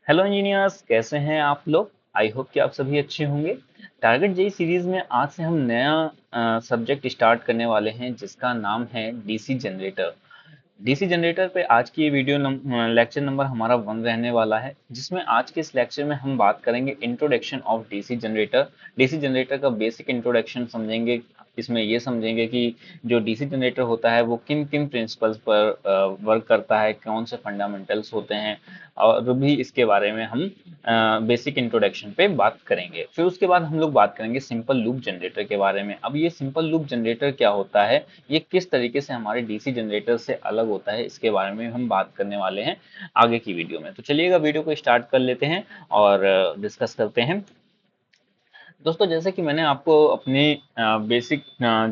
Hello engineers, कैसे हैं आप लोग। आई होप कि आप सभी अच्छे होंगे। टारगेट जेई सीरीज में आज से हम नया सब्जेक्ट स्टार्ट करने वाले हैं जिसका नाम है डीसी जनरेटर। डीसी जनरेटर पे आज की ये वीडियो लेक्चर नंबर हमारा 1 रहने वाला है, जिसमें आज के इस लेक्चर में हम बात करेंगे introduction of DC generator. DC generator का बेसिक इंट्रोडक्शन समझेंगे। इसमें ये समझेंगे कि जो डीसी जनरेटर होता है वो किन किन प्रिंसिपल्स पर वर्क करता है, कौन से फंडामेंटल्स होते हैं, और भी इसके बारे में हम बेसिक इंट्रोडक्शन पे बात करेंगे। फिर उसके बाद हम लोग बात करेंगे सिंपल लूप जनरेटर के बारे में। अब ये सिंपल लूप जनरेटर क्या होता है, ये किस तरीके से हमारे डीसी जनरेटर से अलग होता है, इसके बारे में हम बात करने वाले हैं आगे की वीडियो में। तो चलिएगा वीडियो को स्टार्ट कर लेते हैं और डिस्कस करते हैं। दोस्तों, जैसे कि मैंने आपको अपनी बेसिक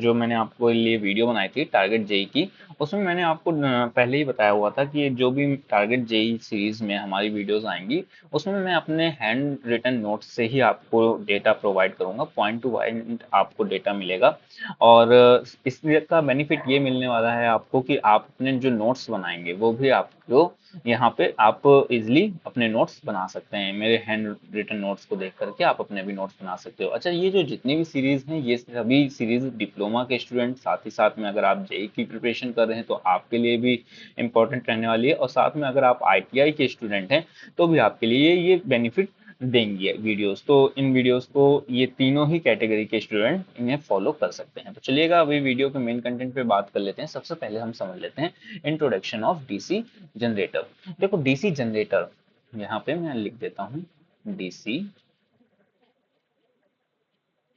जो मैंने आपको लिए वीडियो बनाई थी टारगेट जेई की, उसमें मैंने आपको पहले ही बताया हुआ था कि जो भी टारगेट जेई सीरीज में हमारी वीडियोस आएंगी उसमें मैं अपने हैंड रिटन नोट्स से ही आपको डेटा प्रोवाइड करूंगा, पॉइंट टू पॉइंट आपको डेटा मिलेगा। और इसका बेनिफिट ये मिलने वाला है आपको कि आप अपने जो नोट्स बनाएंगे वो भी आपको यहाँ पे आप इजिली अपने नोट्स बना सकते हैं। मेरे हैंड रिटन नोट्स को देख करके आप अपने भी नोट्स बना सकते हो। अच्छा, ये जो जितनी भी सीरीज हैं ये सभी सीरीज डिप्लोमा के स्टूडेंट, साथ ही साथ में अगर आप जेई की प्रिपरेशन कर रहे हैं तो आपके लिए भी इम्पोर्टेंट रहने वाली है, और साथ में अगर आप आईटीआई के स्टूडेंट हैं तो भी आपके लिए ये बेनिफिट देंगी वीडियोस। तो इन वीडियोस को ये तीनों ही कैटेगरी के स्टूडेंट इन्हें फॉलो कर सकते हैं। तो चलिएगा अभी वीडियो के मेन कंटेंट पे बात कर लेते हैं। सबसे पहले हम समझ लेते हैं इंट्रोडक्शन ऑफ डीसी जनरेटर। देखो, डीसी जनरेटर यहाँ पे मैं लिख देता हूँ, डीसी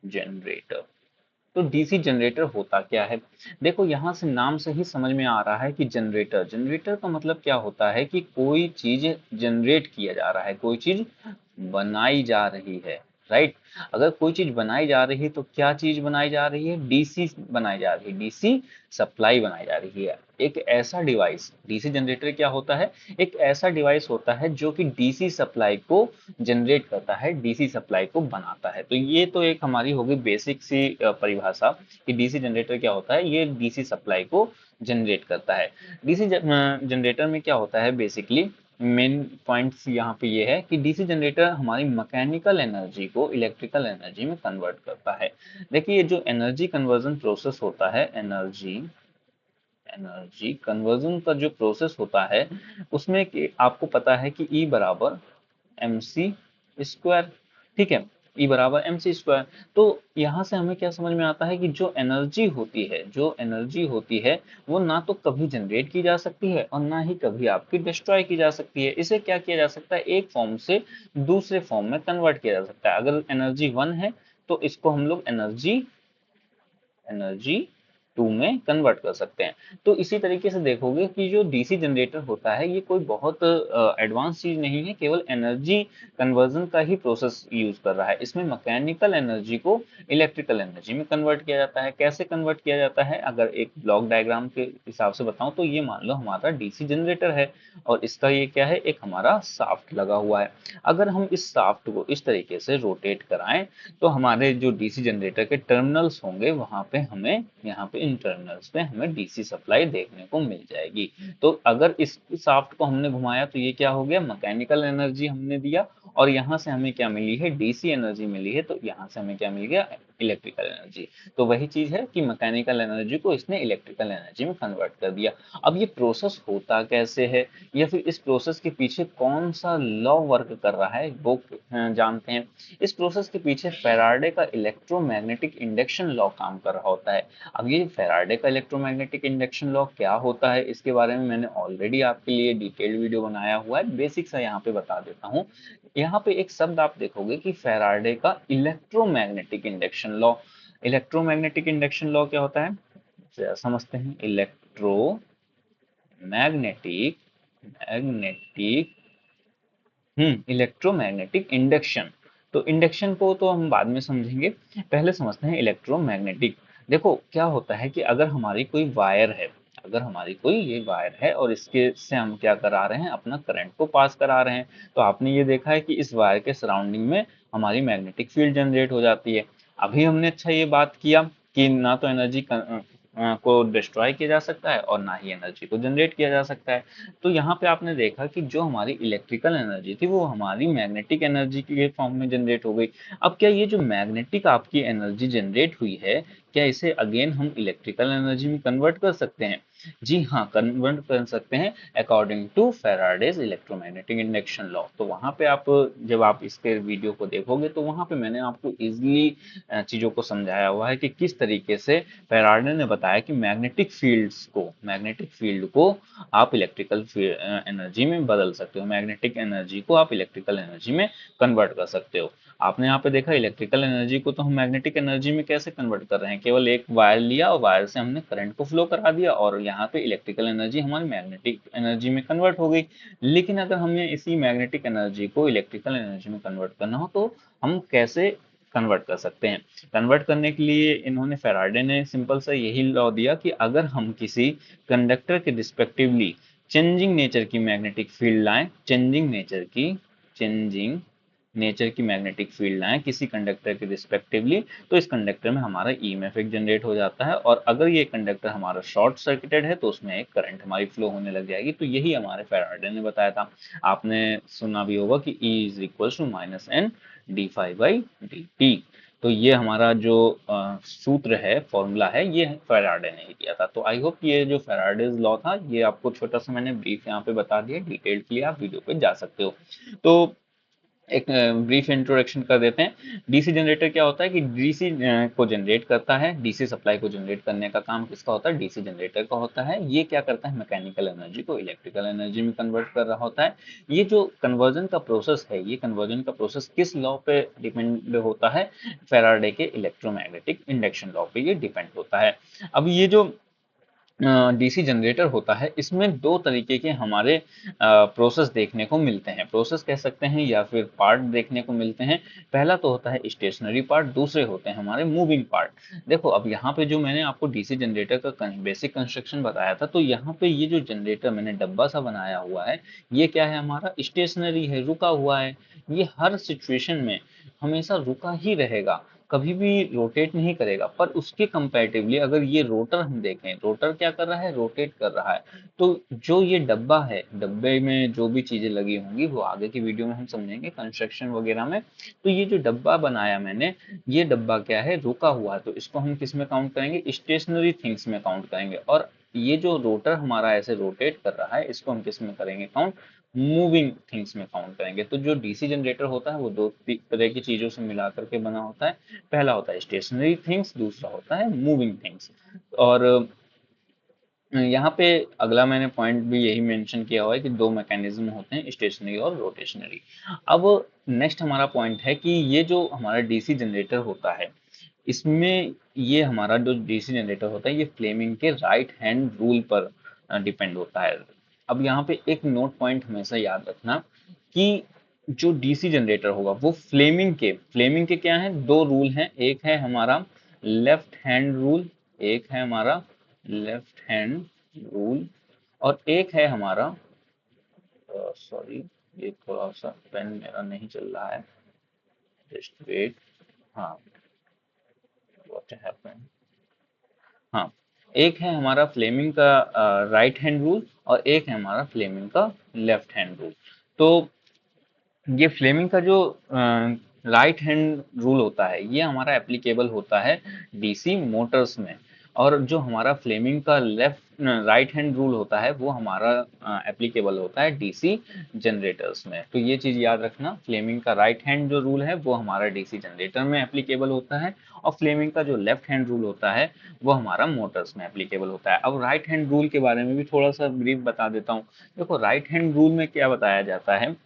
जनरेटर। तो डीसी जनरेटर होता क्या है। देखो, यहाँ से नाम से ही समझ में आ रहा है कि जनरेटर, जनरेटर का मतलब क्या होता है कि कोई चीज जनरेट किया जा रहा है, कोई चीज बनाई जा रही है। राइट। अगर कोई चीज बनाई जा रही है तो क्या चीज बनाई जा रही है, डीसी बनाई जा रही है, डीसी सप्लाई बनाई जा रही है। एक ऐसा डिवाइस, डीसी जनरेटर क्या होता है, एक ऐसा डिवाइस होता है जो कि डीसी सप्लाई को जनरेट करता है, डीसी सप्लाई को बनाता है। तो ये तो एक हमारी होगी बेसिक सी परिभाषा कि डीसी जनरेटर क्या होता है, ये डीसी सप्लाई को जनरेट करता है। डीसी जनरेटर में क्या होता है, बेसिकली मेन पॉइंट्स यहाँ पे ये है कि डीसी जनरेटर हमारी मैकेनिकल एनर्जी को इलेक्ट्रिकल एनर्जी में कन्वर्ट करता है। देखिए, ये जो एनर्जी कन्वर्जन प्रोसेस होता है, एनर्जी एनर्जी कन्वर्जन का जो प्रोसेस होता है उसमें आपको पता है कि E बराबर एम सी स्क्वायर। ठीक है, E बराबर एम सी स्क्वायर। तो यहाँ से हमें क्या समझ में आता है कि जो एनर्जी होती है, जो एनर्जी होती है वो ना तो कभी जनरेट की जा सकती है और ना ही कभी आपकी डिस्ट्रॉय की जा सकती है। इसे क्या किया जा सकता है, एक फॉर्म से दूसरे फॉर्म में कन्वर्ट किया जा सकता है। अगर एनर्जी 1 है तो इसको हम लोग एनर्जी एनर्जी 2 में कन्वर्ट कर सकते हैं। तो इसी तरीके से देखोगे कि जो डीसी जनरेटर होता है ये कोई बहुत एडवांस चीज नहीं है, केवल एनर्जी कन्वर्जन का ही प्रोसेस यूज कर रहा है। इसमें मैकेनिकल एनर्जी को इलेक्ट्रिकल एनर्जी में कन्वर्ट किया जाता है। कैसे कन्वर्ट किया जाता है, अगर एक ब्लॉक डायग्राम के हिसाब से बताऊं तो ये मान लो हमारा डीसी जनरेटर है और इसका ये क्या है, एक हमारा शाफ्ट लगा हुआ है। अगर हम इस शाफ्ट को इस तरीके से रोटेट कराएं तो हमारे जो डीसी जनरेटर के टर्मिनल्स होंगे वहां पे हमें, यहाँ पे इन टर्मिनल्स पे हमें डीसी सप्लाई देखने को मिल जाएगी। तो अगर इस शाफ्ट को हमने घुमाया तो ये क्या हो गया, मैकेनिकल एनर्जी हमने दिया, और यहाँ से हमें क्या मिली है, डीसी एनर्जी मिली है। तो यहाँ से हमें क्या मिल गया, इलेक्ट्रिकल एनर्जी। तो वही चीज है कि मैकेनिकल एनर्जी को इसने इलेक्ट्रिकल एनर्जी में कन्वर्ट कर दिया। अब ये प्रोसेस होता कैसे है, या फिर इस प्रोसेस के पीछे कौन सा लॉ वर्क कर रहा है वो जानते हैं। इस प्रोसेस के पीछे फेराडे का इलेक्ट्रोमैग्नेटिक इंडक्शन लॉ काम कर रहा होता है। अब ये फेराडे का इलेक्ट्रोमैग्नेटिक इंडक्शन लॉ क्या होता है, इसके बारे में मैंने ऑलरेडी आपके लिए डिटेल्ड वीडियो बनाया हुआ है, बेसिक सा यहाँ पे बता देता हूँ। यहाँ पे एक शब्द आप देखोगे कि फेराडे का electromagnetic induction law. Electromagnetic induction law क्या होता है, समझते हैं। Magnetic magnetic electromagnetic induction. तो इंडक्शन को तो हम बाद में समझेंगे, पहले समझते हैं इलेक्ट्रोमैग्नेटिक। देखो क्या होता है कि अगर हमारी कोई वायर है, अगर हमारी कोई ये वायर है और इसके से हम क्या करा रहे हैं, अपना करंट को पास करा रहे हैं, तो आपने ये देखा है कि इस वायर के सराउंडिंग में हमारी मैग्नेटिक फील्ड जनरेट हो जाती है। अभी हमने अच्छा ये बात किया कि ना तो एनर्जी को डिस्ट्रॉय किया जा सकता है और ना ही एनर्जी को जनरेट किया जा सकता है। तो यहाँ पे आपने देखा कि जो हमारी इलेक्ट्रिकल एनर्जी थी वो हमारी मैग्नेटिक एनर्जी के फॉर्म में जनरेट हो गई। अब क्या ये जो मैग्नेटिक आपकी एनर्जी जनरेट हुई है, क्या इसे अगेन हम इलेक्ट्रिकल एनर्जी में कन्वर्ट कर सकते हैं? जी हाँ, कन्वर्ट कर सकते हैं according to Faraday's electromagnetic induction law. तो वहां पे आप जब आप इसके वीडियो को देखोगे तो वहां पे मैंने आपको इजिली चीजों को समझाया हुआ है कि किस तरीके से फैराडे ने बताया कि मैग्नेटिक फील्ड को आप इलेक्ट्रिकल एनर्जी में बदल सकते हो, मैग्नेटिक एनर्जी को आप इलेक्ट्रिकल एनर्जी में कन्वर्ट कर सकते हो। आपने यहाँ पे देखा इलेक्ट्रिकल एनर्जी को तो हम मैग्नेटिक एनर्जी में कैसे कन्वर्ट कर रहे हैं, केवल एक वायर लिया और वायर से हमने करंट को फ्लो करा दिया और यहाँ पे इलेक्ट्रिकल एनर्जी हमारी मैग्नेटिक एनर्जी में कन्वर्ट हो गई। लेकिन अगर हमें इसी मैग्नेटिक एनर्जी को इलेक्ट्रिकल एनर्जी में कन्वर्ट करना हो तो हम कैसे कन्वर्ट कर सकते हैं? कन्वर्ट करने के लिए इन्होंने फैराडे ने सिंपल सा यही लॉ दिया कि अगर हम किसी कंडक्टर के रिस्पेक्टिवली चेंजिंग नेचर की मैग्नेटिक फील्ड लाएं, चेंजिंग नेचर की मैग्नेटिक फील्ड लाएं किसी कंडक्टर के रिस्पेक्टिवली, तो इस कंडक्टर में हमारा ईएमएफ एक जनरेट हो जाता है और अगर ये कंडक्टर हमारा शॉर्ट सर्किटेड है तो उसमें एक करंट हमारी फ्लो होने लग जाएगी। तो यही हमारे फैराडे ने बताया था। आपने सुना भी होगा कि E is equal to minus N D phi by D T. तो ये हमारा जो सूत्र है, फॉर्मूला है, ये फैराडे ने ही दिया था। तो आई होप ये जो फैराडेज लॉ था ये आपको छोटा सा मैंने ब्रीफ यहाँ पे बता दिया, डिटेल के लिए आप वीडियो पे जा सकते हो। तो एक ब्रीफ इंट्रोडक्शन कर देते हैं। डीसी जनरेटर क्या होता है कि डीसी को जनरेट करता है। डीसी सप्लाई को जनरेट करने का काम किसका होता है? डीसी जनरेटर का होता है। ये क्या करता है? मैकेनिकल एनर्जी को इलेक्ट्रिकल एनर्जी में कन्वर्ट कर रहा होता है। ये जो कन्वर्जन का प्रोसेस है, ये कन्वर्जन का प्रोसेस किस लॉ पे डिपेंड होता है? फैराडे के इलेक्ट्रोमैग्नेटिक इंडक्शन लॉ पे ये डिपेंड होता है। अब ये जो डीसी जनरेटर होता है इसमें दो तरीके के हमारे प्रोसेस देखने को मिलते हैं, प्रोसेस कह सकते हैं या फिर पार्ट देखने को मिलते हैं। पहला तो होता है स्टेशनरी पार्ट, दूसरे होते हैं हमारे मूविंग पार्ट। देखो अब यहाँ पे जो मैंने आपको डीसी जनरेटर का बेसिक कंस्ट्रक्शन बताया था, तो यहाँ पे ये जो जनरेटर मैंने डब्बा सा बनाया हुआ है ये क्या है? हमारा स्टेशनरी है, रुका हुआ है। ये हर सिचुएशन में हमेशा रुका ही रहेगा, कभी भी रोटेट नहीं करेगा। पर उसके कंपैरेटिवली अगर ये रोटर हम देखें, रोटर क्या कर रहा है? रोटेट कर रहा है। तो जो ये डब्बा है, डब्बे में जो भी चीजें लगी होंगी वो आगे की वीडियो में हम समझेंगे कंस्ट्रक्शन वगैरह में। तो ये जो डब्बा बनाया मैंने, ये डब्बा क्या है? रुका हुआ है। तो इसको हम किस में काउंट करेंगे? स्टेशनरी थिंग्स में काउंट करेंगे। और ये जो रोटर हमारा ऐसे रोटेट कर रहा है इसको हम किस में करेंगे काउंट? मूविंग थिंग्स में काउंट करेंगे। तो जो डीसी जनरेटर होता है वो दो तरह की चीजों से मिला करके बना होता है। पहला होता है स्टेशनरी थिंग्स, दूसरा होता है मूविंग थिंग्स। और यहाँ पे अगला मैंने पॉइंट भी यही मेंशन किया हुआ है कि दो मैकेनिज्म होते हैं, स्टेशनरी और रोटेशनरी। अब नेक्स्ट हमारा पॉइंट है कि ये जो हमारा डीसी जनरेटर होता है इसमें ये हमारा जो डीसी जनरेटर होता है ये फ्लेमिंग के राइट हैंड रूल पर डिपेंड होता है। अब यहाँ पे एक नोट पॉइंट हमेशा याद रखना कि जो डीसी जनरेटर होगा वो फ्लेमिंग के क्या है? दो रूल हैं। एक है हमारा लेफ्ट हैंड रूल, एक है हमारा लेफ्ट हैंड रूल और एक है हमारा सॉरी, ये थोड़ा सा पेन मेरा नहीं चल रहा है, जस्ट वेट। हाँ, व्हाट हैपेंड? हाँ, एक है हमारा फ्लेमिंग का राइट हैंड रूल और एक है हमारा फ्लेमिंग का लेफ्ट हैंड रूल। तो ये फ्लेमिंग का जो राइट हैंड रूल होता है ये हमारा एप्लीकेबल होता है डीसी मोटर्स में। और जो हमारा फ्लेमिंग का लेफ्ट राइट हैंड रूल होता है वो हमारा एप्लीकेबल होता है डीसी जनरेटर्स में। तो ये चीज याद रखना, फ्लेमिंग का राइट हैंड जो रूल है वो हमारा डीसी जनरेटर में एप्लीकेबल होता है और फ्लेमिंग का जो लेफ्ट हैंड रूल होता है वो हमारा मोटर्स में एप्लीकेबल होता है। अब राइट हैंड रूल के बारे में भी थोड़ा सा ब्रीफ बता देता हूँ। देखो राइट हैंड रूल में क्या बताया जाता है,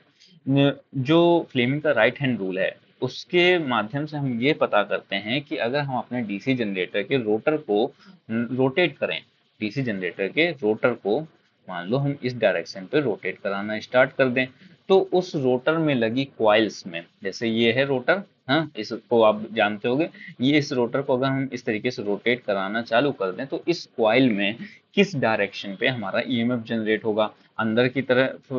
जो फ्लेमिंग का राइट हैंड रूल है उसके माध्यम से हम ये पता करते हैं कि अगर हम अपने डीसी जनरेटर के रोटर को रोटेट करें, डीसी जनरेटर के रोटर को मान लो हम इस डायरेक्शन पे रोटेट कराना स्टार्ट कर दें, तो उस रोटर में लगी क्वाइल्स में, जैसे ये है रोटर, हाँ, इसको आप जानते होंगे। ये इस रोटर को अगर हम इस तरीके से रोटेट कराना चालू कर दें तो इस कॉइल में किस डायरेक्शन पे हमारा ईएमएफ जनरेट होगा, अंदर की तरफ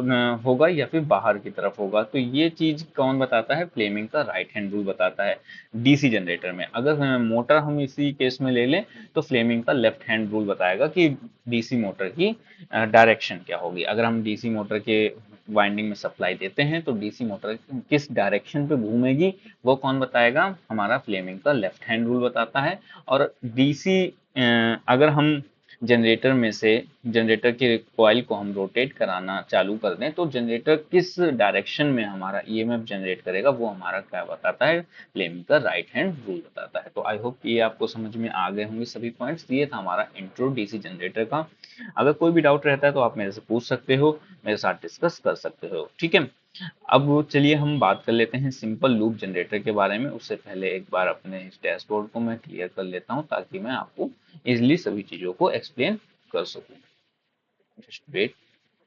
होगा या फिर बाहर की तरफ होगा। तो ये चीज कौन बताता है, फ्लेमिंग का राइट हैंड रूल बताता है डीसी जनरेटर में। अगर मोटर हम इसी केस में ले लें तो फ्लेमिंग का लेफ्ट हैंड रूल बताएगा कि डीसी मोटर की डायरेक्शन क्या होगी। अगर हम डीसी मोटर के वाइंडिंग में सप्लाई देते हैं तो डीसी मोटर किस डायरेक्शन पे घूमेगी वो कौन बताएगा, हमारा फ्लेमिंग का लेफ्ट हैंड रूल बताता है। और डीसी अगर हम जनरेटर में से जनरेटर के कॉइल को हम रोटेट कराना चालू कर दें तो जनरेटर किस डायरेक्शन में हमारा ईएमएफ जनरेट करेगा वो हमारा क्या बताता है, फ्लेमिंग का राइट हैंड रूल बताता है। तो आई होप ये आपको समझ में आ गए होंगे सभी पॉइंट्स। ये था हमारा इंट्रो डीसी जनरेटर का। अगर कोई भी डाउट रहता है तो आप मेरे से पूछ सकते हो, मेरे साथ डिस्कस कर सकते हो, ठीक है। अब चलिए हम बात कर लेते हैं सिंपल लूप जनरेटर के बारे में। उससे पहले एक बार अपने इस डैशबोर्ड को मैं क्लियर कर लेता हूं ताकि मैं आपको इजिली सभी चीजों को एक्सप्लेन कर सकूं। Just wait.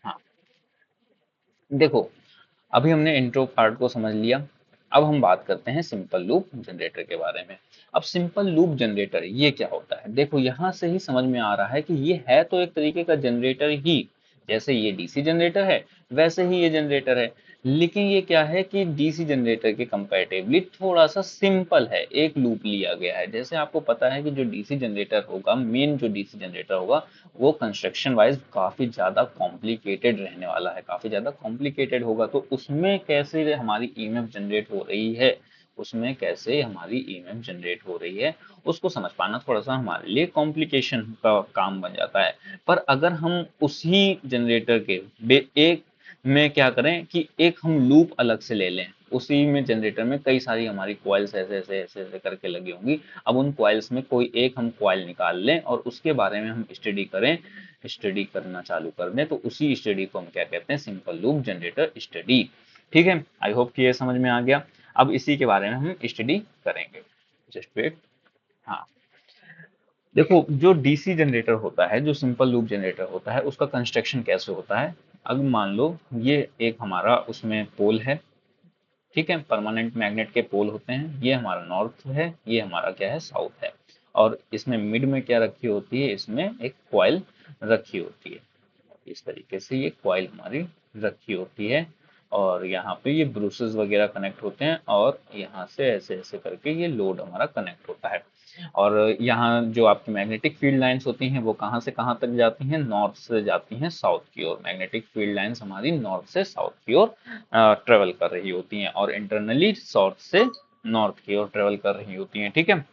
हाँ, देखो, अभी हमने इंट्रो पार्ट को समझ लिया। अब हम बात करते हैं सिंपल लूप जनरेटर के बारे में। अब सिंपल लूप जनरेटर ये क्या होता है, देखो यहाँ से ही समझ में आ रहा है कि ये है तो एक तरीके का जनरेटर ही। जैसे ये डीसी जनरेटर है वैसे ही ये जनरेटर है, लेकिन ये क्या है कि डीसी जनरेटर के कंपैरेटिवली थोड़ा सा सिंपल है। एक लूप लिया गया है। जैसे आपको पता है कि जो डीसी जनरेटर होगा, मेन जो डीसी जनरेटर होगा वो कंस्ट्रक्शन वाइज काफी ज्यादा कॉम्प्लिकेटेड रहने वाला है, काफी ज्यादा कॉम्प्लिकेटेड होगा। तो उसमें कैसे हमारी ईएमएफ जनरेट हो रही है, उसमें कैसे हमारी ईएमएफ जनरेट हो रही है उसको समझ पाना थोड़ा सा हमारे लिए कॉम्प्लिकेशन का काम बन जाता है। पर अगर हम उसी जनरेटर के एक में क्या करें कि एक हम लूप अलग से ले लें, उसी में जनरेटर में कई सारी हमारी कॉइल्स ऐसे ऐसे ऐसे ऐसे करके लगी होंगी। अब उन कॉइल्स में कोई एक हम कॉइल निकाल लें और उसके बारे में हम स्टडी करें, स्टडी करना चालू कर दें, तो उसी स्टडी को हम क्या कहते हैं, सिंपल लूप जनरेटर स्टडी। ठीक है, आई होप कि ये समझ में आ गया। अब इसी के बारे में हम स्टडी करेंगे। Just wait. हाँ, देखो, जो डीसी जनरेटर होता है, जो सिंपल लूप जनरेटर होता है, उसका कंस्ट्रक्शन कैसे होता है। अब मान लो ये एक हमारा उसमें पोल है, ठीक है, परमानेंट मैग्नेट के पोल होते हैं। ये हमारा नॉर्थ है, ये हमारा क्या है, साउथ है। और इसमें मिड में क्या रखी होती है, इसमें एक कॉइल रखी होती है। इस तरीके से ये कॉइल हमारी रखी होती है। और यहाँ पे ये ब्रूसेस वगैरह कनेक्ट होते हैं और यहाँ से ऐसे ऐसे करके ये लोड हमारा कनेक्ट होता है। और यहाँ जो आपकी मैग्नेटिक फील्ड लाइंस होती हैं वो कहाँ से कहाँ तक जाती हैं, नॉर्थ से जाती हैं साउथ की ओर। मैग्नेटिक फील्ड लाइंस हमारी नॉर्थ से साउथ की ओर ट्रेवल कर रही होती हैं और इंटरनली साउथ से नॉर्थ की ओर ट्रेवल कर रही होती हैं, ठीक है।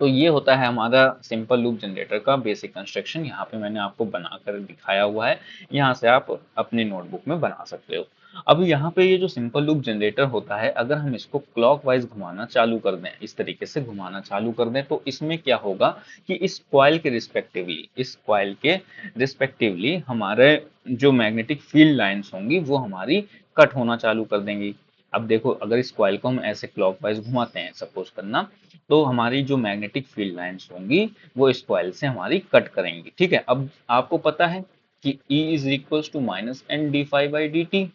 तो ये होता है हमारा सिंपल लूप जनरेटर का बेसिक कंस्ट्रक्शन। यहाँ पे मैंने आपको बनाकर दिखाया हुआ है, यहाँ से आप अपनी नोटबुक में बना सकते हो। अब यहाँ पे ये जो सिंपल लूप जनरेटर होता है, अगर हम इसको क्लॉकवाइज घुमाना चालू कर दें, इस तरीके से घुमाना चालू कर दें, तो इसमें क्या होगा कि इस कॉइल के रिस्पेक्टिवली, इस कॉइल के रिस्पेक्टिवली हमारे जो मैग्नेटिक फील्ड लाइंस होंगी वो हमारी कट होना चालू कर देंगी। अब देखो, अगर इस कॉइल को हम ऐसे क्लॉकवाइज घुमाते हैं सपोज करना, तो हमारी जो मैग्नेटिक फील्ड लाइंस होंगी वो इस कॉइल से हमारी कट करेंगी, ठीक है। अब आपको पता है कि E is equals to minus N D phi by D T,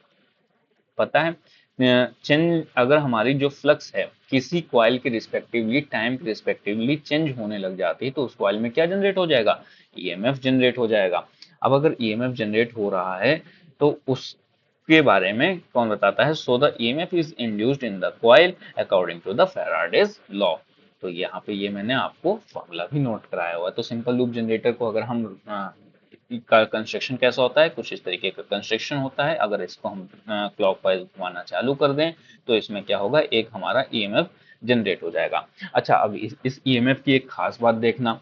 पता है। चेंज, अगर हमारी जो फ्लक्स है किसी कॉइल के रिस्पेक्टिवली टाइम के रिस्पेक्टिवली चेंज होने लग जाती है तो उस कॉइल में क्या जनरेट हो जाएगा, ईएमएफ जनरेट हो जाएगा। अब अगर ईएमएफ जनरेट हो रहा है तो उसके बारे में कौन बताता है, so the EMF is induced in the coil according to the Faraday's law. तो यहाँ पे ये मैंने आपको फॉर्मूला भी नोट कराया हुआ है। तो सिंपल लूप जनरेटर को अगर हम का कंस्ट्रक्शन कैसा होता है, कुछ इस तरीके का कंस्ट्रक्शन होता है। अगर इसको हम क्लॉकवाइज घुमाना चालू कर दें तो इसमें क्या होगा, एक हमारा ईएमएफ जनरेट हो जाएगा। अच्छा, अब इस ईएमएफ की एक खास बात देखना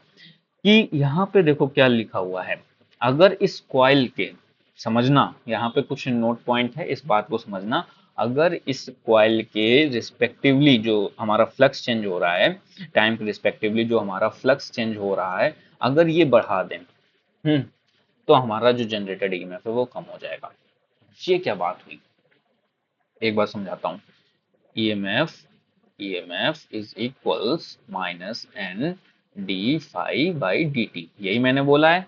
कि यहाँ पे देखो क्या लिखा हुआ है। अगर इस कॉइल के, समझना यहाँ पे कुछ नोट पॉइंट है, इस बात को समझना। अगर इस कॉइल के रिस्पेक्टिवली जो हमारा फ्लक्स चेंज हो रहा है, टाइम के रिस्पेक्टिवली जो हमारा फ्लक्स चेंज हो रहा है, अगर ये बढ़ा दें, तो हमारा जो जनरेटेड ईएमएफ है वो कम हो जाएगा। ये क्या बात हुई, एक बार समझाता हूँ। EMF EMF is equals minus N D phi by D T, यही मैंने बोला है,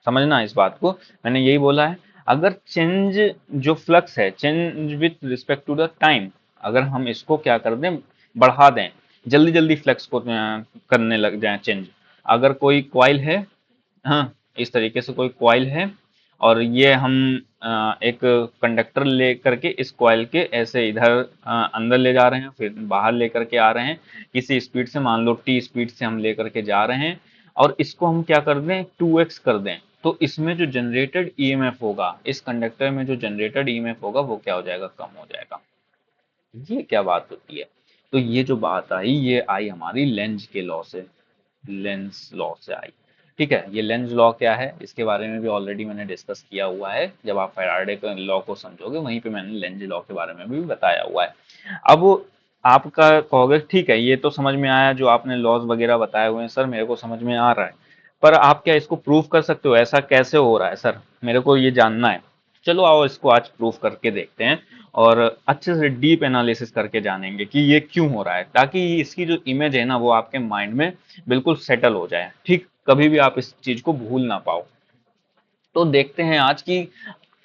समझना इस बात को। मैंने यही बोला है। अगर चेंज जो फ्लक्स है, change with respect to the time, अगर हम इसको क्या कर दें, बढ़ा दें, जल्दी जल्दी फ्लक्स को करने लग जाए चेंज। अगर कोई कॉइल है, हाँ, इस तरीके से कोई कॉइल है, और ये हम एक कंडक्टर ले करके इस कॉइल के ऐसे इधर अंदर ले जा रहे हैं, फिर बाहर लेकर के आ रहे हैं किसी स्पीड से, मान लो टी स्पीड से हम ले करके जा रहे हैं, और इसको हम क्या कर दें, 2x कर दें, तो इसमें जो जनरेटेड ईएमएफ होगा, इस कंडक्टर में जो जनरेटेड ईएमएफ होगा वो क्या हो जाएगा, कम हो जाएगा। ये क्या बात होती है। तो ये जो बात आई, ये आई हमारी लेंज के लॉ से, लेंस लॉ से आई। ठीक है, ये लेंज लॉ क्या है, इसके बारे में भी ऑलरेडी मैंने डिस्कस किया हुआ है, जब आप फैराडे के लॉ को समझोगे वहीं पे मैंने लेंज लॉ के बारे में भी बताया हुआ है। अब आपका कहोगे ठीक है, ये तो समझ में आया, जो आपने लॉज वगैरह बताए हुए हैं सर मेरे को समझ में आ रहा है, पर आप क्या इसको प्रूव कर सकते हो, ऐसा कैसे हो रहा है सर, मेरे को ये जानना है। चलो आओ इसको आज प्रूफ करके देखते हैं, और अच्छे से डीप एनालिसिस करके जानेंगे कि ये क्यों हो रहा है, ताकि इसकी जो इमेज है ना वो आपके माइंड में बिल्कुल सेटल हो जाए, ठीक, कभी भी आप इस चीज को भूल ना पाओ। तो देखते हैं आज की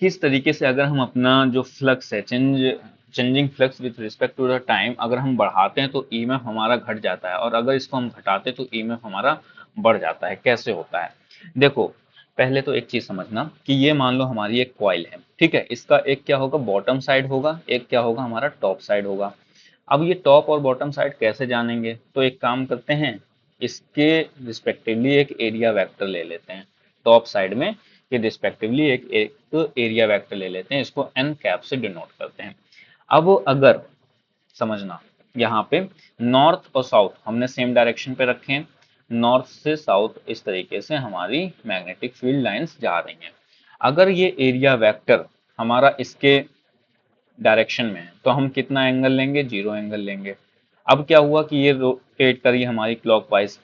किस तरीके से, अगर हम अपना जो फ्लक्स है, changing flux with respect to the time, अगर हम बढ़ाते हैं तो ईएमएफ हमारा घट जाता है, और अगर इसको हम घटाते हैं तो ईएमएफ हमारा बढ़ जाता है, कैसे होता है। देखो, पहले तो एक चीज समझना कि ये मान लो हमारी एक कॉइल है, ठीक है, इसका एक क्या होगा, बॉटम साइड होगा, एक क्या होगा, हमारा टॉप साइड होगा। अब ये टॉप और बॉटम साइड कैसे जानेंगे, तो एक काम करते हैं, इसके रिस्पेक्टिवली एक एरिया वेक्टर ले लेते हैं, टॉप साइड में के रिस्पेक्टिवली एक एक एरिया वेक्टर ले लेते हैं, इसको एन कैप से डिनोट करते हैं। अब अगर, समझना, यहाँ पे नॉर्थ और साउथ हमने सेम डायरेक्शन पे रखे हैं, नॉर्थ से साउथ इस तरीके से हमारी मैग्नेटिक फील्ड लाइंस जा रही हैं। अगर ये एरिया वेक्टर हमारा इसके डायरेक्शन में है तो हम कितना एंगल लेंगे, 0 एंगल लेंगे। अब क्या हुआ कि ये रोटेट करी हमारी क्लॉकवाइज,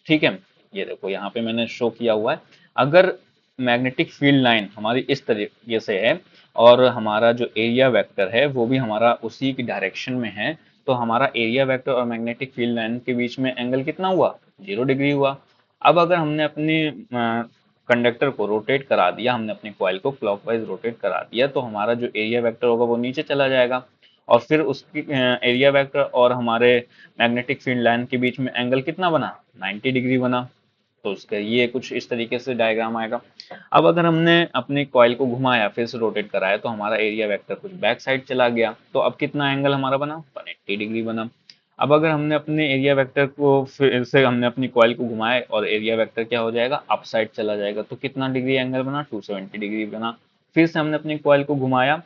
ठीक है, ये देखो यहाँ पे मैंने शो किया हुआ है। अगर मैग्नेटिक फील्ड लाइन हमारी इस तरीके से है, और हमारा जो एरिया वेक्टर है वो भी हमारा उसी की डायरेक्शन में है, तो हमारा एरिया वेक्टर और मैग्नेटिक फील्ड लाइन के बीच में एंगल कितना हुआ, 0 डिग्री हुआ। अब अगर हमने अपनी कंडक्टर को रोटेट करा दिया, हमने अपनी कॉइल को क्लॉकवाइज रोटेट करा दिया, तो हमारा जो एरिया वेक्टर होगा वो नीचे चला जाएगा, और फिर उसकी एरिया वेक्टर और हमारे मैग्नेटिक फील्ड लाइन के बीच में एंगल कितना बना, 90 डिग्री बना। तो उसका ये कुछ इस तरीके से डायग्राम आएगा। अब अगर हमने अपनी कॉइल को घुमाया, फिर से रोटेट कराया, तो हमारा एरिया वेक्टर कुछ बैक साइड चला गया, तो अब कितना एंगल हमारा बना, 180 डिग्री बना। अब अगर हमने अपने एरिया वेक्टर को, फिर से हमने अपनी कॉइल को घुमाया और एरिया वेक्टर क्या हो जाएगा, अप साइड चला जाएगा, तो कितना डिग्री एंगल बना, 270 डिग्री बना। फिर से हमने अपनी कॉइल को घुमाया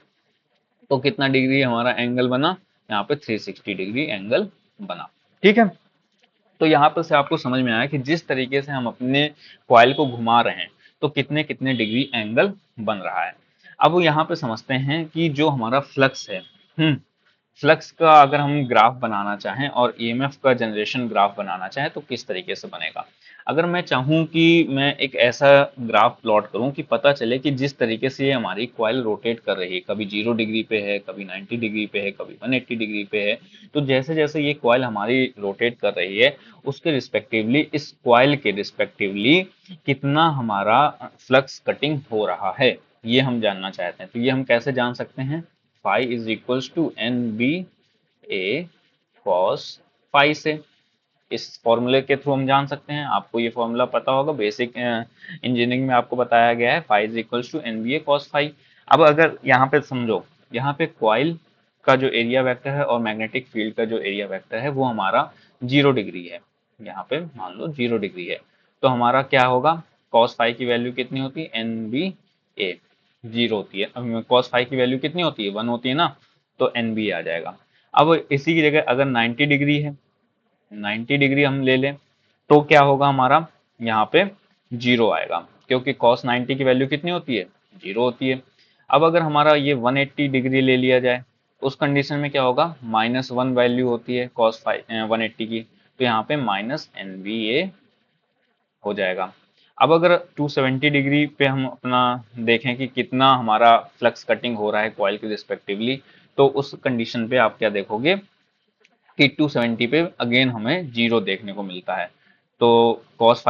तो कितना डिग्री हमारा एंगल बना, यहाँ पे 360 डिग्री एंगल बना। ठीक है, तो यहाँ पर से आपको समझ में आया कि जिस तरीके से हम अपने कॉइल को घुमा रहे हैं तो कितने कितने डिग्री एंगल बन रहा है। अब यहाँ पे समझते हैं कि जो हमारा फ्लक्स है, फ्लक्स का अगर हम ग्राफ बनाना चाहें और ईएमएफ का जनरेशन ग्राफ बनाना चाहें तो किस तरीके से बनेगा। अगर मैं चाहूं कि मैं एक ऐसा ग्राफ प्लॉट करूं कि पता चले कि जिस तरीके से ये हमारी कॉइल रोटेट कर रही है, कभी 0 डिग्री पे है, कभी 90 डिग्री पे है, कभी 180 डिग्री पे है, तो जैसे जैसे ये कॉइल हमारी रोटेट कर रही है उसके रिस्पेक्टिवली, इस कॉइल के रिस्पेक्टिवली कितना हमारा फ्लक्स कटिंग हो रहा है, ये हम जानना चाहते हैं। तो ये हम कैसे जान सकते हैं, phi is equals to N B A cos phi से, इस फॉर्मूले के थ्रू हम जान सकते हैं। आपको ये फॉर्मूला पता होगा, बेसिक इंजीनियरिंग में आपको बताया गया है, phi is equals to N B A cos phi. अब अगर यहाँ पे समझो, यहाँ पे कॉइल का जो एरिया वेक्टर है और मैग्नेटिक फील्ड का जो एरिया वेक्टर है वो हमारा 0 डिग्री है, यहाँ पे मान लो 0 डिग्री है, तो हमारा क्या होगा, कॉस फाई की वैल्यू कितनी होती है, एन बी ए 0 होती है, अब कॉस फाई की वैल्यू कितनी होती है, 1 होती है ना, तो एन बी आ जाएगा। अब इसी की जगह अगर 90 डिग्री है, 90 डिग्री हम ले लें, तो क्या होगा हमारा, यहाँ पे 0 आएगा, क्योंकि cos 90 की वैल्यू कितनी होती है, 0 होती है। अब अगर हमारा ये 180 डिग्री ले लिया जाए, उस कंडीशन में क्या होगा, -1 वैल्यू होती है cos 180 की, तो यहाँ पे -NVA हो जाएगा। अब अगर 270 डिग्री पे हम अपना देखें कि कितना हमारा फ्लक्स कटिंग हो रहा है कॉइल के रिस्पेक्टिवली, तो उस कंडीशन पे आप क्या देखोगे कि 270 पे अगेन हमें 0 देखने को मिलता है। तो कॉस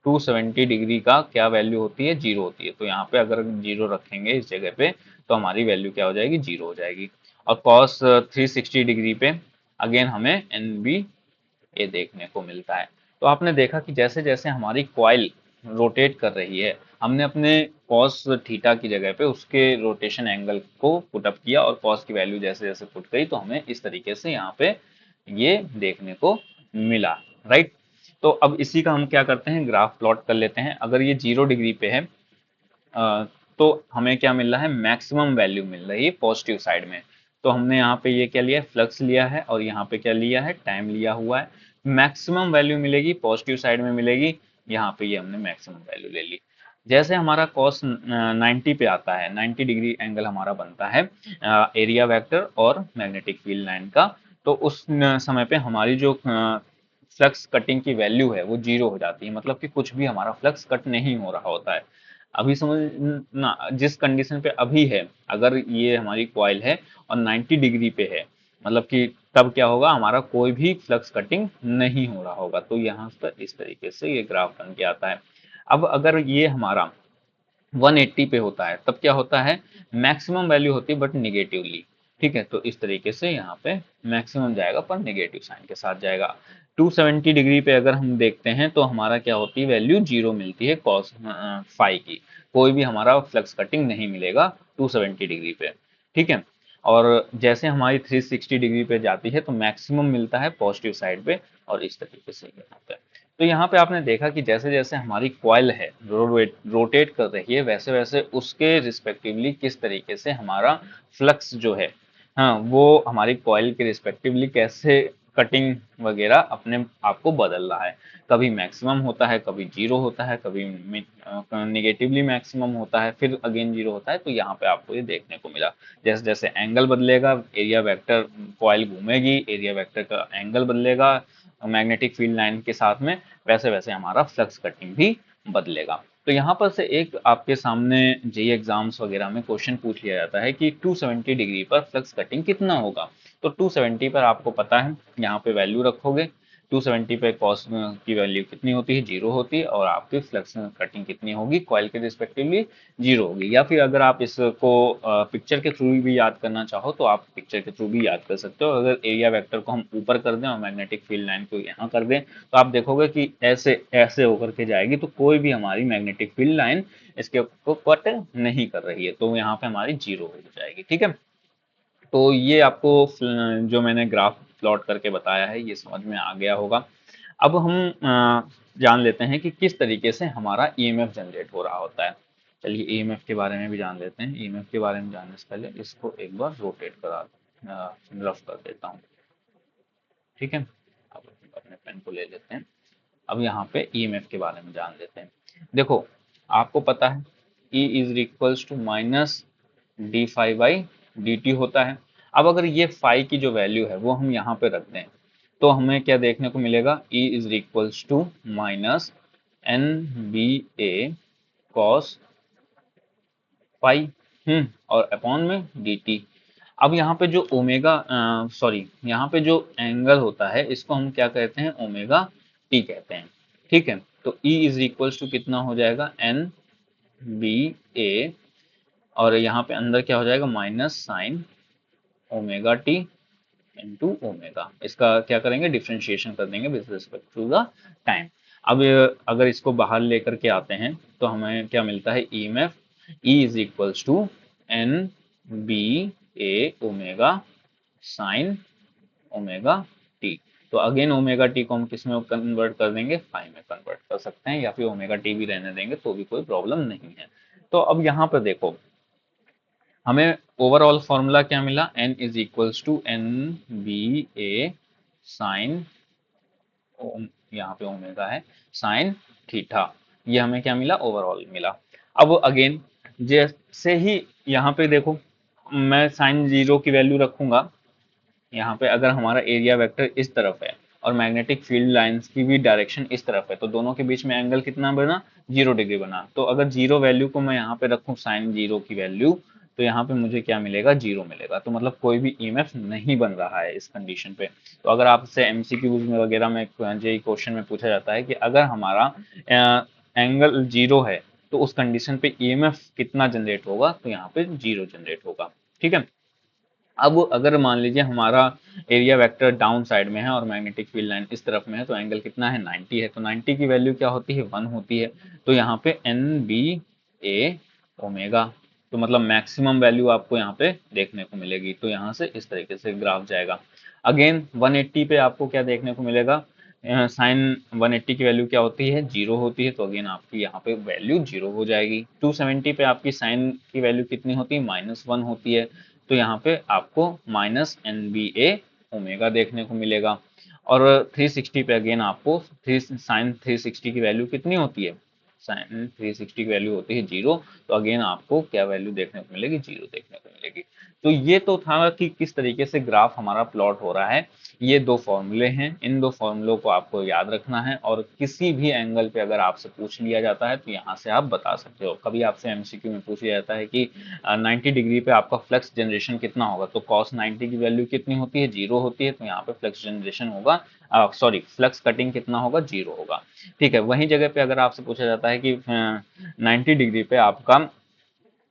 270 डिग्री का क्या वैल्यू होती है, 0 होती है, तो यहाँ पे अगर 0 रखेंगे इस जगह पे तो हमारी वैल्यू क्या हो जाएगी, 0 हो जाएगी। और cos 360 डिग्री पे अगेन हमें एन बी ए देखने को मिलता है। तो आपने देखा कि जैसे जैसे हमारी कॉइल रोटेट कर रही है, हमने अपने cos थीटा की जगह पे उसके रोटेशन एंगल को पुट अप किया और cos की वैल्यू जैसे जैसे पुट गई तो हमें इस तरीके से यहाँ पे ये देखने को मिला, राइट। तो अब इसी का हम क्या करते हैं, ग्राफ प्लॉट कर लेते हैं। अगर ये 0 डिग्री पे है तो हमें क्या मिल रहा है, मैक्सिमम वैल्यू मिल रही है पॉजिटिव साइड में। तो हमने यहाँ पे ये क्या लिया है, फ्लक्स लिया है, और यहाँ पे क्या लिया है, टाइम लिया हुआ है। मैक्सिमम वैल्यू मिलेगी पॉजिटिव साइड में मिलेगी, यहाँ पे ये हमने मैक्सिमम वैल्यू ले ली। जैसे हमारा कॉस 90 पे आता है, 90 डिग्री एंगल हमारा बनता है एरिया वेक्टर और मैग्नेटिक फील्ड लाइन का, तो उस समय पे हमारी जो फ्लक्स कटिंग की वैल्यू है वो 0 हो जाती है, मतलब कि कुछ भी हमारा फ्लक्स कट नहीं हो रहा होता है। अभी समझ ना, जिस कंडीशन पे अभी है, अगर ये हमारी कॉइल है और 90 डिग्री पे है, मतलब कि तब क्या होगा, हमारा कोई भी फ्लक्स कटिंग नहीं हो रहा होगा। तो यहाँ पर इस तरीके से ये ग्राफ बन के आता है। अब अगर ये हमारा 180 पे होता है तब क्या होता है, मैक्सिमम वैल्यू होती है बट निगेटिवली, ठीक है। तो इस तरीके से यहाँ पे मैक्सिमम जाएगा पर निगेटिव साइन के साथ जाएगा। 270 डिग्री पे अगर हम देखते हैं तो हमारा क्या होती है, वैल्यू 0 मिलती है कॉस फाई की, कोई भी हमारा फ्लक्स कटिंग नहीं मिलेगा 270 डिग्री पे, ठीक है। और जैसे हमारी 360 डिग्री पे जाती है तो मैक्सिमम मिलता है पॉजिटिव साइड पे, और इस तरीके से यहाँ पे। तो यहाँ पे आपने देखा कि जैसे जैसे हमारी कॉइल है रोटेट कर रही है, वैसे वैसे उसके रिस्पेक्टिवली किस तरीके से हमारा फ्लक्स जो है, हाँ, वो हमारी कॉइल के रिस्पेक्टिवली कैसे कटिंग वगैरह अपने आप को बदल रहा है। कभी मैक्सिमम होता है, कभी 0 होता है, कभी निगेटिवली मैक्सिमम होता है, फिर अगेन 0 होता है। तो यहाँ पे आपको ये देखने को मिला, जैसे जैसे एंगल बदलेगा, एरिया वेक्टर, कॉइल घूमेगी, एरिया वेक्टर का एंगल बदलेगा मैग्नेटिक फील्ड लाइन के साथ में, वैसे वैसे हमारा फ्लक्स कटिंग भी बदलेगा। तो यहाँ पर से एक आपके सामने जेई एग्जाम्स वगैरह में क्वेश्चन पूछ लिया जाता है कि 270 डिग्री पर फ्लक्स कटिंग कितना होगा। तो 270 पर आपको पता है, यहाँ पे वैल्यू रखोगे, 270 पे कॉस की वैल्यू कितनी होती है, 0 होती है, और आपकी फ्लक्स कटिंग कितनी होगी, कॉइल के रिस्पेक्टिवली 0 होगी। या फिर अगर आप इसको पिक्चर के थ्रू भी याद करना चाहो तो आप पिक्चर के थ्रू भी याद कर सकते हो। अगर एरिया वेक्टर को हम ऊपर कर दें और मैग्नेटिक फील्ड लाइन को यहाँ कर दें तो आप देखोगे कि ऐसे ऐसे होकर के जाएगी, तो कोई भी हमारी मैग्नेटिक फील्ड लाइन इसके को कट नहीं कर रही है, तो यहाँ पे हमारी 0 हो जाएगी, ठीक है। तो ये आपको जो मैंने ग्राफ प्लॉट करके बताया है ये समझ में आ गया होगा। अब हम जान लेते हैं कि किस तरीके से हमारा ईएमएफ जनरेट हो रहा होता है। चलिए ईएमएफ के बारे में भी जान लेते हैं। ईएमएफ के बारे में जानने से पहले इसको एक बार रोटेट करा रफ कर देता हूँ, ठीक है। अब अपने पेन को ले लेते हैं। अब यहाँ पे ईएमएफ के बारे में जान लेते हैं। देखो, आपको पता है E is equals to minus D phi by D T होता है। अब अगर ये फाई की जो वैल्यू है वो हम यहाँ पे रख दें तो हमें क्या देखने को मिलेगा, E is equals to minus N B A cos phi, और अपॉन में डी टी। अब यहाँ पे जो ओमेगा, सॉरी, यहाँ पे जो एंगल होता है इसको हम क्या कहते हैं, ओमेगा टी कहते हैं, ठीक है। तो E इज इक्वल्स टू कितना हो जाएगा, एन बी ए, और यहाँ पे अंदर क्या हो जाएगा, minus sine omega T into omega. इसका क्या करेंगे, डिफ्रेंशिएशन कर देंगे with respect to the time. अब अगर इसको बाहर लेकर के आते हैं तो हमें क्या मिलता है, E M F, E is equals to N B A omega sine omega T. तो अगेन ओमेगा टी को हम किस में कन्वर्ट कर देंगे, फाई में कन्वर्ट कर सकते हैं, या फिर ओमेगा टी भी रहने देंगे तो भी कोई प्रॉब्लम नहीं है। तो अब यहाँ पर देखो, हमें ओवरऑल फॉर्मूला क्या मिला, n is equals to N B A sine, यहाँ पे ओमेगा है, साइन थीटा। ये हमें क्या मिला, ओवरऑल मिला। अब अगेन जैसे ही यहाँ पे देखो, मैं साइन 0 की वैल्यू रखूंगा, यहाँ पे अगर हमारा एरिया वेक्टर इस तरफ है और मैग्नेटिक फील्ड लाइंस की भी डायरेक्शन इस तरफ है, तो दोनों के बीच में एंगल कितना बना, 0 डिग्री बना। तो अगर 0 वैल्यू को मैं यहाँ पे रखूँ, साइन 0 की वैल्यू, तो यहाँ पे मुझे क्या मिलेगा, 0 मिलेगा। तो मतलब कोई भी ईएमएफ नहीं बन रहा है इस कंडीशन पे। तो अगर आपसे एमसीक्यूज में वगैरह में जेई क्वेश्चन में पूछा जाता है कि अगर हमारा एंगल 0 है तो उस कंडीशन पे ईएमएफ कितना जनरेट होगा, तो यहाँ पे 0 जनरेट होगा, ठीक है। अब अगर मान लीजिए हमारा एरिया वेक्टर डाउन साइड में है और मैग्नेटिक फील्ड लाइन इस तरफ में है, तो एंगल कितना है, 90 है। तो 90 की वैल्यू क्या होती है, 1 होती है। तो यहाँ पे एन बी ए ओमेगा, तो मतलब मैक्सिमम वैल्यू आपको यहाँ पे देखने को मिलेगी। तो यहाँ से इस तरीके से ग्राफ जाएगा। अगेन 180 पे आपको क्या देखने को मिलेगा, साइन 180 की वैल्यू क्या होती है, जीरो होती है। तो अगेन आपकी यहाँ पे वैल्यू जीरो हो जाएगी। 270 पे आपकी साइन की वैल्यू कितनी होती है, -1 होती है। तो यहाँ पे आपको minus N B A omega देखने को मिलेगा। और 360 पे अगेन आपको साइन 360 की वैल्यू कितनी होती है, साइन 360 की वैल्यू होती है जीरो। तो अगेन आपको क्या वैल्यू देखने को मिलेगी, जीरो देखने को मिलेगी। तो ये तो था कि किस तरीके से ग्राफ हमारा प्लॉट हो रहा है। ये दो फॉर्मूले हैं, इन दो फॉर्मूलों को आपको याद रखना है, और किसी भी एंगल पे अगर आपसे पूछ लिया जाता है तो यहाँ से आप बता सकते हो। कभी आपसे एमसीक्यू में पूछ लिया जाता है कि 90 डिग्री पे आपका फ्लक्स जनरेशन कितना होगा, तो कॉस 90 की वैल्यू कितनी होती है, जीरो होती है। तो यहाँ पे फ्लक्स जनरेशन होगा, सॉरी फ्लक्स कटिंग कितना होगा, जीरो होगा। ठीक है, वही जगह पे अगर आपसे पूछा जाता है कि 90 डिग्री पे आपका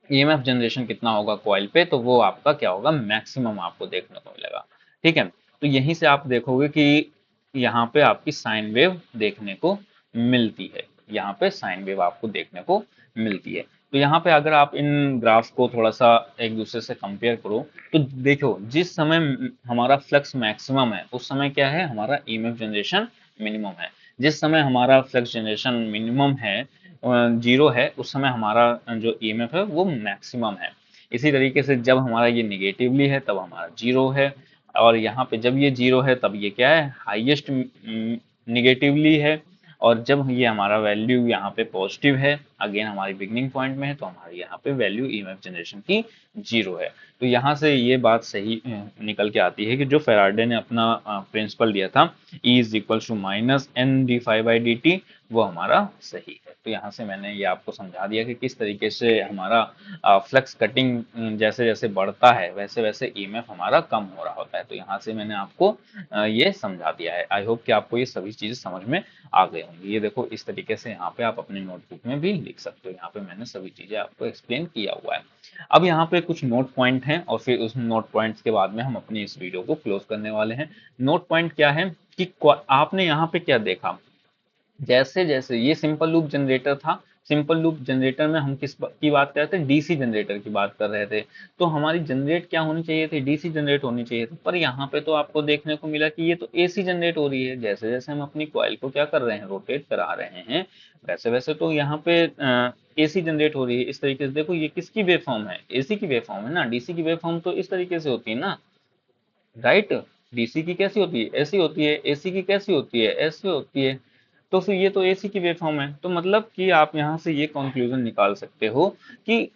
ईएमएफ जनरेशन कितना होगा कॉइल पे, तो वो आपका क्या होगा, मैक्सिमम आपको देखने को मिलेगा। ठीक है, तो यहीं से आप देखोगे कि यहाँ पे आपकी साइन वेव देखने को मिलती है, यहाँ पे साइन वेव आपको देखने को मिलती है। तो यहाँ पे अगर आप इन ग्राफ्स को थोड़ा सा एक दूसरे से कंपेयर करो, तो देखो जिस समय हमारा फ्लक्स मैक्सिमम है उस समय क्या है, हमारा ईएमएफ जनरेशन मिनिमम है। जिस समय हमारा फ्लक्स जनरेशन मिनिमम है, जीरो है, उस समय हमारा जो ईएमएफ है वो मैक्सिमम है। इसी तरीके से जब हमारा ये निगेटिवली है तब हमारा जीरो है, और यहाँ पे जब ये जीरो है तब ये क्या है, हाईएस्ट निगेटिवली है। और जब ये हमारा वैल्यू यहाँ पे पॉजिटिव है, अगेन हमारी बिगनिंग पॉइंट में है, तो हमारे यहाँ पे वैल्यू ईएमएफ जनरेशन की जीरो है। तो यहाँ से ये बात सही निकल के आती है कि जो फेराडे ने अपना प्रिंसिपल दिया था, E is equal to minus N D phi by D T, वो हमारा सही है। तो यहाँ से मैंने ये आपको समझा दिया कि किस तरीके से हमारा फ्लक्स कटिंग जैसे जैसे बढ़ता है वैसे वैसे ईएमएफ हमारा कम हो रहा होता है। तो यहाँ से मैंने आपको ये समझा दिया है। आई होप कि आपको ये सभी चीजें समझ में आ गए होंगी। ये देखो इस तरीके से यहाँ पे आप अपने नोटबुक में भी लिख सकते हो, यहाँ पे मैंने सभी चीजें आपको एक्सप्लेन किया हुआ है। अब यहाँ पे कुछ नोट पॉइंट हैं, और फिर उस नोट पॉइंट्स के बाद में हम अपनी इस वीडियो को क्लोज करने वाले हैं। नोट पॉइंट क्या है कि आपने यहाँ पे क्या देखा, जैसे जैसे ये सिंपल लूप जनरेटर था, सिंपल लूप जनरेटर में हम की बात कर रहे थे, डीसी जनरेटर की बात कर रहे थे। तो हमारी जनरेट क्या होनी चाहिए थी, डीसी जनरेट होनी चाहिए थी। पर यहाँ पे तो आपको देखने को मिला कि ये तो एसी जनरेट हो रही है। जैसे जैसे हम अपनी कॉइल को क्या कर रहे हैं, रोटेट करा रहे हैं, वैसे वैसे तो यहाँ पे एसी जनरेट हो रही है। इस तरीके से देखो ये किसकी वेव फॉर्म है, एसी की वेव फॉर्म है ना। डीसी की वेव फॉर्म तो इस तरीके से होती है ना, राइट। डीसी की कैसी होती है, ऐसी होती है। एसी की कैसी होती है, ऐसी होती है। तो फिर ये तो एसी की वेवफॉर्म है। तो मतलब कि आप यहाँ से ये कंक्लूजन निकाल सकते हो कि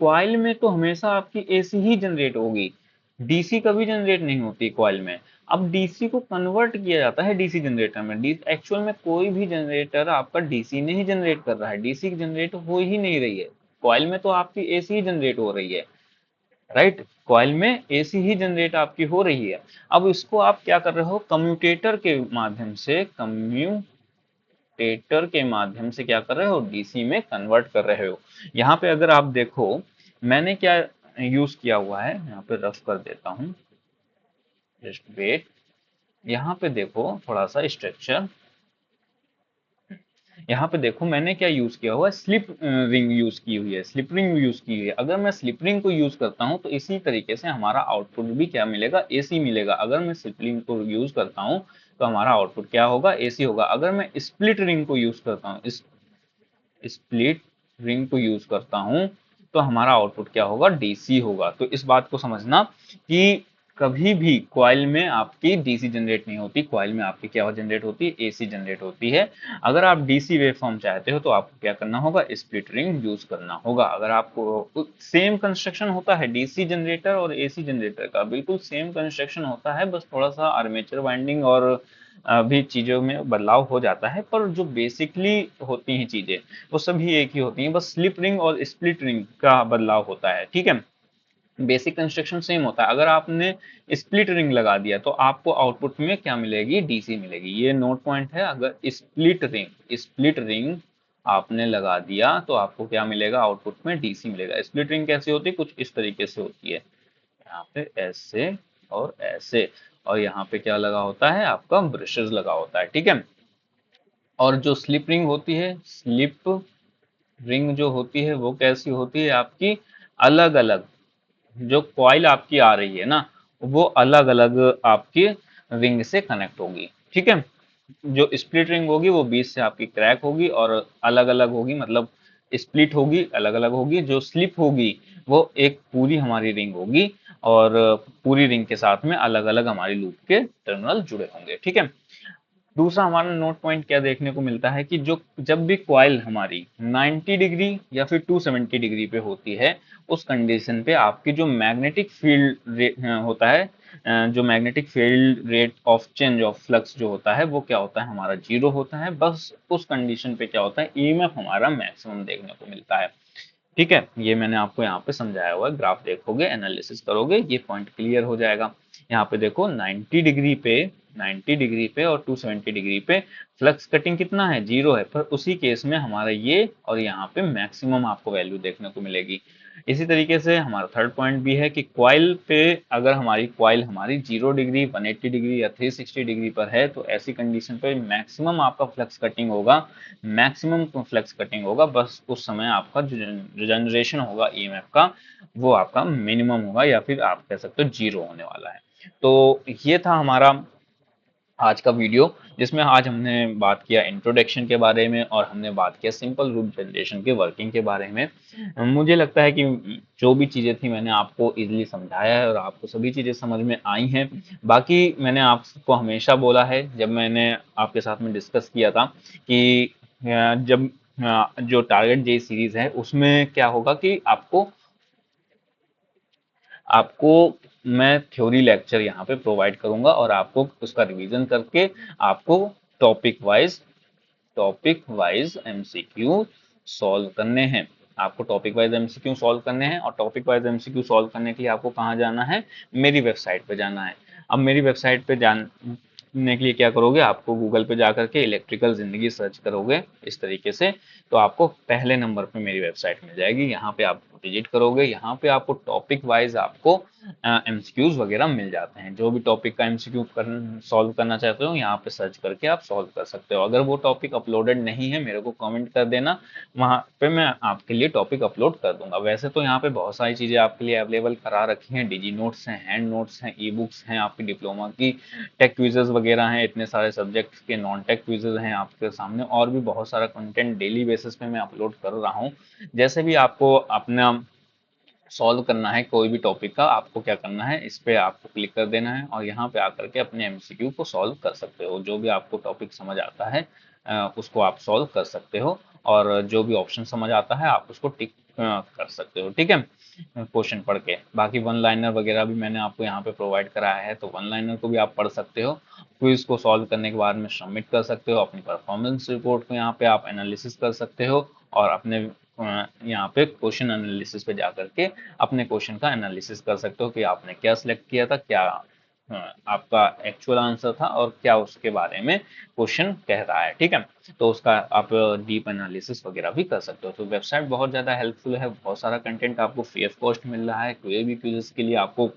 कॉइल में तो हमेशा आपकी एसी ही जनरेट होगी, डीसी कभी जनरेट नहीं होती कॉइल में। अब डीसी को कन्वर्ट किया जाता है डीसी जनरेटर में। एक्चुअल में कोई भी जनरेटर आपका डीसी नहीं जनरेट कर रहा है, डीसी जनरेट हो ही नहीं रही है। कॉइल में तो आपकी एसी ही जनरेट हो रही है, राइट। कॉइल में एसी ही जनरेट आपकी हो रही है। अब इसको आप क्या कर रहे हो, कम्यूटेटर के माध्यम से, क्या कर रहे हो, डीसी में कन्वर्ट कर रहे हो। यहाँ पे अगर आप देखो मैंने क्या यूज किया हुआ है, यहाँ पे रफ कर देता हूँ, जस्ट वेट। यहाँ पे देखो थोड़ा सा स्ट्रक्चर, यहाँ पे देखो मैंने क्या यूज किया हुआ है, स्लिप रिंग यूज की हुई है, स्लिप रिंग यूज की हुई है। अगर मैं स्लिप रिंग को यूज करता हूँ तो इसी तरीके से हमारा आउटपुट भी क्या मिलेगा, एसी मिलेगा। अगर मैं स्लिप रिंग को यूज करता हूँ तो हमारा आउटपुट क्या होगा, एसी होगा। अगर मैं स्प्लिट रिंग को यूज करता हूँ, स्प्लिट रिंग को यूज करता हूं, तो हमारा आउटपुट क्या होगा, डीसी होगा। तो इस बात को समझना कि कभी भी कॉइल में आपकी डीसी जनरेट नहीं होती, कॉइल में आपकी क्या जनरेट होती है, एसी जनरेट होती है। अगर आप डीसी वेवफॉर्म चाहते हो तो आपको क्या करना होगा, स्प्लिट रिंग यूज करना होगा। अगर आपको सेम कंस्ट्रक्शन होता है डीसी जनरेटर और एसी जनरेटर का, बिल्कुल सेम कंस्ट्रक्शन होता है, बस थोड़ा सा आर्मेचर वाइंडिंग और भी चीजों में बदलाव हो जाता है, पर जो बेसिकली होती हैं चीजें वो सभी एक ही होती हैं। बस स्लिप रिंग और स्प्लिट रिंग का बदलाव होता है, ठीक है। बेसिक कंस्ट्रक्शन सेम होता है। अगर आपने स्प्लिट रिंग लगा दिया तो आपको आउटपुट में क्या मिलेगी, डीसी मिलेगी। ये नोट पॉइंट है। अगर स्प्लिट रिंग आपने लगा दिया तो आपको क्या मिलेगा, आउटपुट में डीसी मिलेगा। स्प्लिट रिंग कैसी होती है, कुछ इस तरीके से होती है, यहाँ पे ऐसे और ऐसे, और यहाँ पे क्या लगा होता है, आपका ब्रशेस लगा होता है, ठीक है। और जो स्लिप रिंग होती है, स्लिप रिंग जो होती है वो कैसी होती है आपकी, अलग अलग, जो कॉइल आपकी आ रही है ना, वो अलग अलग आपकी रिंग से कनेक्ट होगी, ठीक है। जो स्प्लिट रिंग होगी वो बीच से आपकी क्रैक होगी और अलग अलग होगी, मतलब स्प्लिट होगी, अलग अलग होगी। जो स्लिप होगी वो एक पूरी हमारी रिंग होगी, और पूरी रिंग के साथ में अलग अलग हमारी लूप के टर्मिनल जुड़े होंगे, ठीक है। दूसरा हमारा नोट पॉइंट क्या देखने को मिलता है कि जो जब भी कॉइल हमारी 90 डिग्री या फिर 270 डिग्री पे होती है, उस कंडीशन पे आपकी जो मैग्नेटिक फील्ड होता है, जो magnetic field rate of change of flux जो होता है वो क्या होता है, हमारा जीरो होता है। बस उस कंडीशन पे क्या होता है, ईएमएफ हमारा मैक्सिमम देखने को मिलता है, ठीक है। ये मैंने आपको यहाँ पे समझाया हुआ है, ग्राफ देखोगे, एनालिसिस करोगे, ये पॉइंट क्लियर हो जाएगा। यहाँ पे देखो 90 डिग्री पे, 90 डिग्री पे और 270 डिग्री पे फ्लक्स कटिंग कितना है, जीरो है, पर उसी केस में हमारा ये और यहाँ पे मैक्सिमम आपको वैल्यू देखने को मिलेगी। इसी तरीके से हमारा थर्ड पॉइंट भी है कि क्वाइल पे, अगर हमारी क्वाइल हमारी 0 डिग्री, 180 डिग्री या 360 डिग्री पर है, तो ऐसी कंडीशन पे मैक्सिमम आपका फ्लक्स कटिंग होगा, मैक्सिमम फ्लक्स कटिंग होगा। बस उस समय आपका जो जनरेशन होगा ईएमएफ का, वो आपका मिनिमम होगा, या फिर आप कह सकते हो जीरो होने वाला है। तो ये था हमारा आज का वीडियो, जिसमें आज हमने बात किया इंट्रोडक्शन के बारे में, और हमने बात किया सिंपल रूप जनरेशन के वर्किंग के बारे में। मुझे लगता है कि जो भी चीज़ें थी मैंने आपको इजीली समझाया है, और आपको सभी चीज़ें समझ में आई हैं। बाकी मैंने आपको हमेशा बोला है, जब मैंने आपके साथ में डिस्कस किया था कि जब जो टारगेट जे सीरीज है उसमें क्या होगा कि आपको आपको मैं थ्योरी लेक्चर यहाँ पे प्रोवाइड करूंगा, और आपको उसका रिवीजन करके आपको टॉपिक वाइज एमसीक्यू सॉल्व करने हैं। आपको टॉपिक वाइज एमसीक्यू सॉल्व करने हैं, और टॉपिक वाइज एमसीक्यू सॉल्व करने के लिए आपको कहाँ जाना है, मेरी वेबसाइट पे जाना है। अब मेरी वेबसाइट पे जानने के लिए क्या करोगे, आपको गूगल पे जा करके इलेक्ट्रिकल जिंदगी सर्च करोगे इस तरीके से, तो आपको पहले नंबर पे मेरी वेबसाइट मिल जाएगी। यहाँ पे आप विजिट करोगे, यहाँ पे आपको टॉपिक वाइज आपको एमसीक्यूज वगैरह मिल जाते हैं। जो भी टॉपिक का एमसीक्यू सॉल्व करना चाहते हो, यहाँ पे सर्च करके आप सॉल्व कर सकते हो। अगर वो टॉपिक अपलोडेड नहीं है, मेरे को कमेंट कर देना, वहाँ पे मैं आपके लिए टॉपिक अपलोड कर दूंगा। वैसे तो यहाँ पे बहुत सारी चीज़ें आपके लिए अवेलेबल करा रखी हैं, डिजी नोट्स हैं, हैंड नोट्स हैं, ई बुक्स हैं, आपकी डिप्लोमा की टेक क्विजेज वगैरह हैं, इतने सारे सब्जेक्ट्स के नॉन टेक क्विजेज हैं आपके सामने, और भी बहुत सारा कंटेंट डेली बेसिस पे मैं अपलोड कर रहा हूँ। जैसे भी आपको अपना सॉल्व करना है कोई भी टॉपिक का, आपको क्या करना है, इस पे आपको क्लिक कर देना है, और यहाँ पे आकर के अपने एमसीक्यू को सॉल्व कर सकते हो। जो भी आपको टॉपिक समझ आता है उसको आप सॉल्व कर सकते हो, और जो भी ऑप्शन समझ आता है आप उसको टिक कर सकते हो, ठीक है, क्वेश्चन पढ़ के। बाकी वन लाइनर वगैरह भी मैंने आपको यहाँ पे प्रोवाइड कराया है, तो वन लाइनर को भी आप पढ़ सकते हो। क्विज को सॉल्व करने के बाद में सबमिट कर सकते हो, अपनी परफॉर्मेंस रिपोर्ट को यहाँ पे आप एनालिसिस कर सकते हो, और अपने यहाँ पे क्वेश्चन एनालिसिस पे जा करके अपने क्वेश्चन का एनालिसिस कर सकते हो कि आपने क्या सिलेक्ट किया था, क्या आपका एक्चुअल आंसर था, और क्या उसके बारे में क्वेश्चन कह रहा है, ठीक है। तो उसका आप डीप एनालिसिस वगैरह भी कर सकते हो। तो वेबसाइट बहुत ज़्यादा हेल्पफुल है, बहुत सारा कंटेंट आपको फ्री ऑफ कॉस्ट मिल रहा है। कोई भी क्विज़ के लिए आपको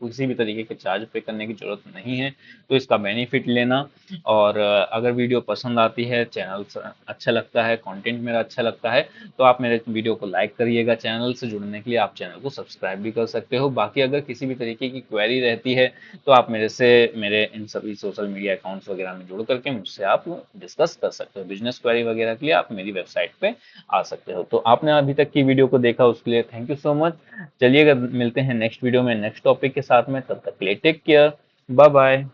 किसी भी तरीके के चार्ज पे करने की जरूरत नहीं है, तो इसका बेनिफिट लेना। और अगर वीडियो पसंद आती है, चैनल अच्छा लगता है, कंटेंट मेरा अच्छा लगता है, तो आप मेरे वीडियो को लाइक करिएगा। चैनल से जुड़ने के लिए आप चैनल को सब्सक्राइब भी कर सकते हो। बाकी अगर किसी भी तरीके की क्वेरी रहती है, तो आप मेरे इन सभी सोशल मीडिया अकाउंट्स वगैरह में जुड़ करके मुझसे आप डिस्कस कर सकते हो। बिजनेस क्वेरी वगैरह के लिए आप मेरी वेबसाइट पे आ सकते हो। तो आपने अभी तक की वीडियो को देखा, उसके लिए थैंक यू सो मच। चलिएगा, मिलते हैं नेक्स्ट वीडियो में नेक्स्ट टॉपिक के साथ में। तब तक के लिए टेक केयर, बाय बाय।